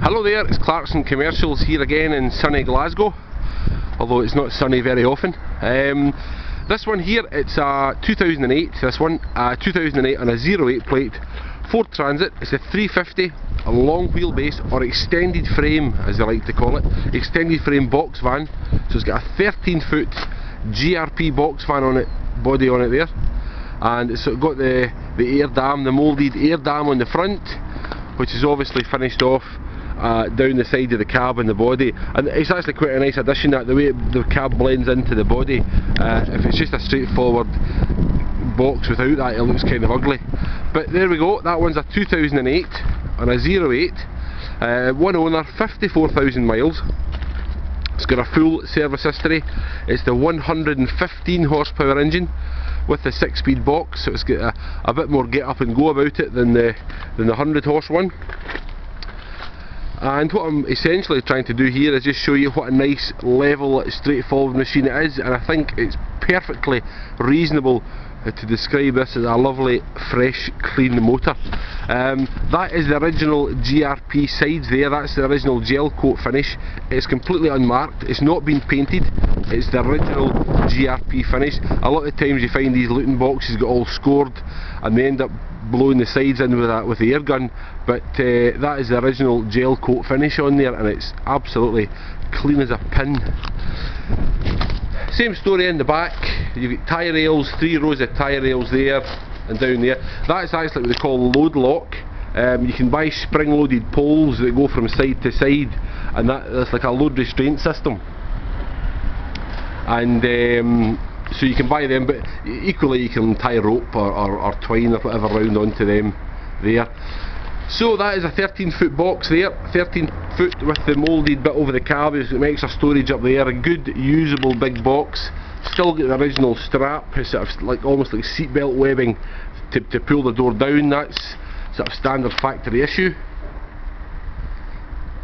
Hello there, it's Clarkson Commercials here again in sunny Glasgow, although it's not sunny very often. This one here, it's a 2008, this one, 2008 on a 08 plate, Ford Transit. It's a 350, a long wheelbase, or extended frame as they like to call it, extended frame box van. So it's got a 13-foot GRP box van on it, body on it there, and it's got the air dam, the moulded air dam on the front, which is obviously finished off down the side of the cab and the body, and it's actually quite a nice addition, that the way the cab blends into the body. If it's just a straightforward box without that, it looks kind of ugly. But there we go, that one's a 2008 on a 08, one owner, 54,000 miles. It's got a full service history. It's the 115 horsepower engine with the 6-speed box, so it's got a bit more get up and go about it than the 100 horse one. And what I'm essentially trying to do here is just show you what a nice, level, straightforward machine it is, and I think it's perfectly reasonable to describe this as a lovely, fresh, clean motor. That is the original GRP sides there, that's the original gel coat finish. It's completely unmarked, it's not been painted, it's the original GRP finish. A lot of times you find these Luton boxes get all scored and they end up blowing the sides in with the air gun, but that is the original gel coat finish on there, and it's absolutely clean as a pin. Same story in the back. You've got tyre rails, 3 rows of tyre rails there and down there. That's actually what they call load lock. You can buy spring loaded poles that go from side to side, and that's like a load restraint system, and so you can buy them, but equally you can tie rope or twine or whatever round onto them there. So that is a 13-foot box there, 13 foot with the moulded bit over the cab. There's some extra storage up there, a good usable big box. Still got the original strap, it's sort of like almost like seatbelt webbing to pull the door down. That's sort of standard factory issue.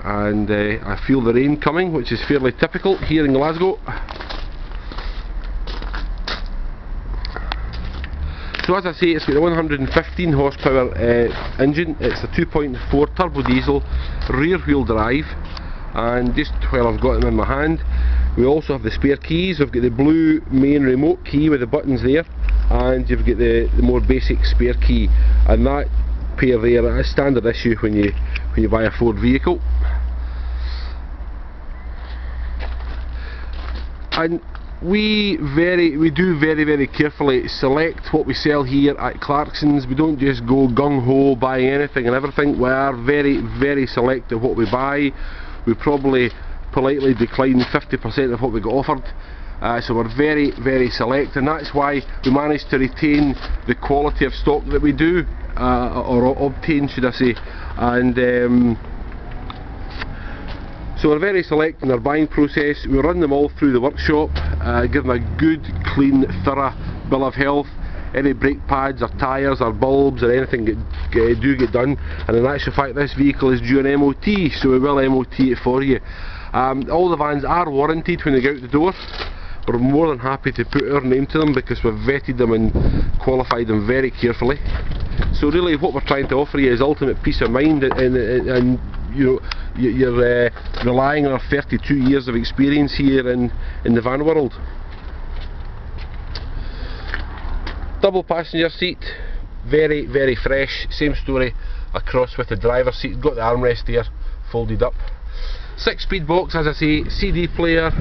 And I feel the rain coming, which is fairly typical here in Glasgow. So as I say, it's got a 115 horsepower engine. It's a 2.4 turbo diesel, rear wheel drive, and just while I've got them in my hand, we also have the spare keys. We've got the blue main remote key with the buttons there, and you've got the more basic spare key, and that pair there is standard issue when you buy a Ford vehicle. And we do very carefully select what we sell here at Clarkson's. We don't just go gung-ho buying anything and everything. We are very selective what we buy. We probably politely decline 50% of what we get offered. So we're very select, and that's why we manage to retain the quality of stock that we do, or obtain, should I say. And so we're very select in our buying process. We run them all through the workshop, give them a good, clean, thorough bill of health. Any brake pads or tyres or bulbs or anything do get done, and in actual fact this vehicle is due an MOT, so we will MOT it for you. All the vans are warranted when they go out the door. We're more than happy to put our name to them because we've vetted them and qualified them very carefully. So really what we're trying to offer you is ultimate peace of mind, and you know, you're relying on our 32 years of experience here in the van world. Double passenger seat, very fresh. Same story across with the driver's seat. Got the armrest there folded up. 6-speed box, as I say, CD player,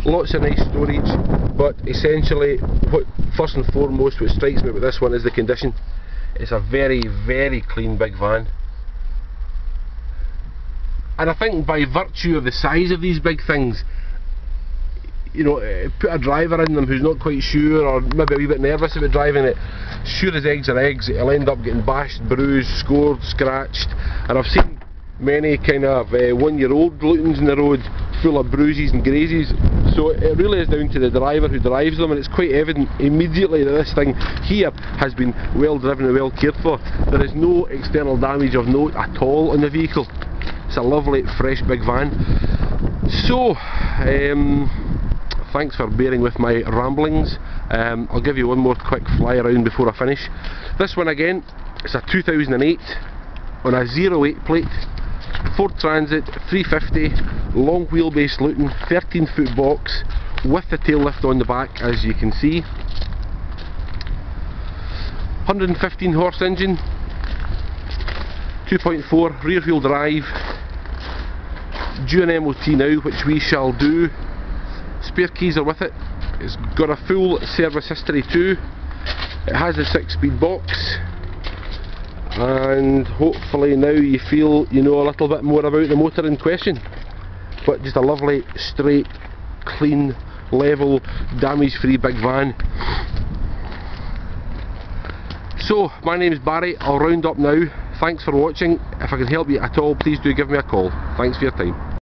lots of nice storage, but essentially what first and foremost what strikes me with this one is the condition. It's a very clean big van. And I think by virtue of the size of these big things, you know, put a driver in them who's not quite sure, or maybe a wee bit nervous about driving it, sure as eggs are eggs, it'll end up getting bashed, bruised, scored, scratched. And I've seen many kind of 1-year-old Lutons in the road full of bruises and grazes. So it really is down to the driver who drives them, and it's quite evident immediately that this thing here has been well driven and well cared for. There is no external damage of note at all on the vehicle. It's a lovely fresh big van. So thanks for bearing with my ramblings. I'll give you one more quick fly around before I finish. This one again, it's a 2008 on a 08 plate, Ford Transit 350, long wheelbase Luton, 13-foot box with the tail lift on the back, as you can see. 115 horse engine, 2.4 rear wheel drive, due an MOT now, which we shall do. Spare keys are with it. It's got a full service history too. It has a 6-speed box, and hopefully now you feel you know a little bit more about the motor in question. But just a lovely, straight, clean, level, damage-free big van. So, my name is Barry. I'll round up now. Thanks for watching. If I can help you at all, please do give me a call. Thanks for your time.